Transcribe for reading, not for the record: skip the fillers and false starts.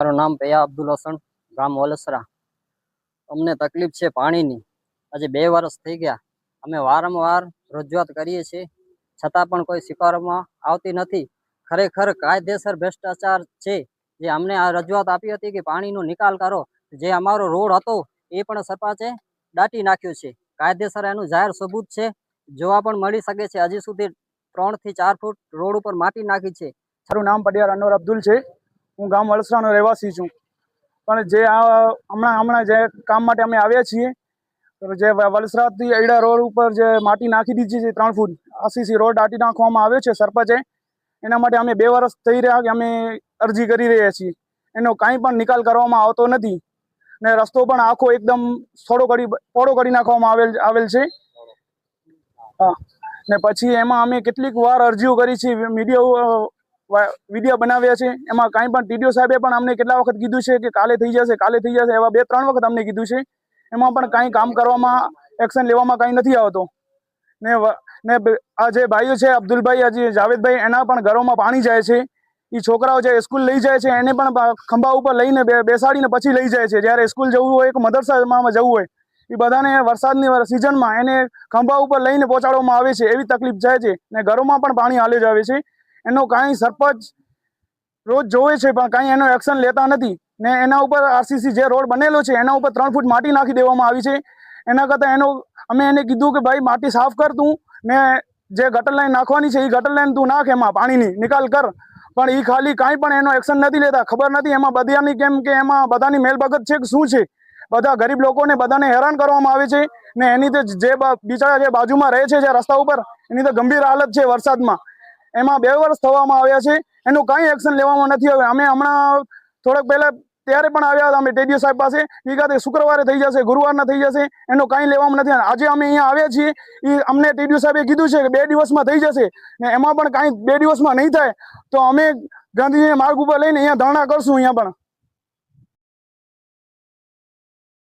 મારું નામ પૈયા અબ્દુલ હસન, ગામ વલસરા. અમને તકલીફ છે પાણીની. આજે 2 વર્ષ થઈ ગયા. અમે વારંવાર રજૂઆત કરીએ છીએ, છતાં પણ કોઈ સ્વીકારવામાં આવતી નથી. ખરેખર કાયદેસર ભ્રષ્ટાચાર છે. જે અમને આ રજૂઆત આપી હતી કે પાણીનો નિકાલ કરો, જે અમારો રોડ હતો એ પણ સરપંચે દાટી નાખ્યો છે. કાયદેસર એનું જાહેર સબૂત છે, જોવા પણ મળી શકે છે. હજી સુધી 3 થી 4 ફૂટ રોડ ઉપર માટી નાખી છે. મારું નામ પડિયાર અનવર અબ્દુલ છે. હું ગામ વલસરાનો રહેવાસી છું. પણ જે હમણાં જે કામ માટે અમે આવ્યા છીએ, જે વલસરાથી અયડા રોડ ઉપર જે માટી નાખી દીધી છે 3 ફૂટ આરસીસી રોડ દાટી નાખવામાં આવ્યો છે સરપંચે, એના માટે અમે 2 વર્ષ થઈ રહ્યા કે અમે અરજી કરી રહ્યા છીએ. એનો કાંઈ પણ નિકાલ કરવામાં આવતો નથી ને રસ્તો પણ આખો એકદમ પહોળો કરી નાખવામાં આવેલ છે. હા, ને પછી એમાં અમે કેટલીક વાર અરજીઓ કરી છે, વિડીયો બનાવ્યા છે. એમાં કાંઈ પણ ટીડીઓ સાહેબે પણ અમને કેટલા વખત કીધું છે કે કાલે થઈ જશે, એવા 2-3 વખત અમને કીધું છે. એમાં પણ કાંઈ કામ કરવામાં, એક્શન લેવામાં કાંઈ નથી આવતો. ને આ જે ભાઈઓ છે અબ્દુલભાઈ, હજી જાવેદભાઈ, એના પણ ઘરોમાં પાણી જાય છે. એ છોકરાઓ જે સ્કૂલ લઈ જાય છે એને પણ ખંભા ઉપર લઈને બેસાડીને પછી લઈ જાય છે. જ્યારે સ્કૂલ જવું હોય કે મદરસામાં જવું હોય, એ બધાને વરસાદની સિઝનમાં એને ખંભા ઉપર લઈને પહોંચાડવામાં આવે છે. એવી તકલીફ જાય છે ને ઘરોમાં પણ પાણી હાલે જ આવે છે. એનો કાંઈ સરપંચ રોજ જોવે છે પણ કાંઈ એનો એક્શન લેતા નથી. ને એના ઉપર આરસીસી જે રોડ બનેલો છે એના ઉપર 3 ફૂટ માટી નાખી દેવામાં આવી છે. એના કરતાં અમે એને કીધું કે ભાઈ માટી સાફ કર તું, ને જે ગટર લાઈન નાખવાની છે એ ગટર લાઈન તું નાખ, એમાં પાણીની નિકાલ કર. પણ એ ખાલી કાંઈ પણ એનો એક્શન નથી લેતા. ખબર નથી એમાં બધાની કેમ કે એમાં બધાની મેલબગત છે કે શું છે. બધા ગરીબ લોકોને બધાને હેરાન કરવામાં આવે છે. ને એની તો જે બિચારા જે બાજુમાં રહે છે જે રસ્તા ઉપર, એની તો ગંભીર હાલત છે વરસાદમાં. એમાં 2 વર્ષ થવામાં આવ્યા છે, એનું કાંઈ એક્શન લેવામાં નથી આવ્યું. અમે હમણાં થોડાક પહેલા ત્યારે પણ આવ્યા હતા અમે ટીડીઓ સાહેબ પાસે, એ કહે શુક્રવારે થઈ જશે, ગુરુવારના થઈ જશે, એનું કાંઈ લેવામાં નથી. આજે અમે અહીંયા આવ્યા છીએ, એ અમને ટીડીઓ સાહેબે કીધું છે કે 2 દિવસમાં થઈ જશે, ને એમાં પણ કાંઈ 2 દિવસમાં નહીં થાય તો અમે ગાંધીજી માર્ગ ઉપર લઈને અહીંયા ધરણા કરશું. અહીંયા પણ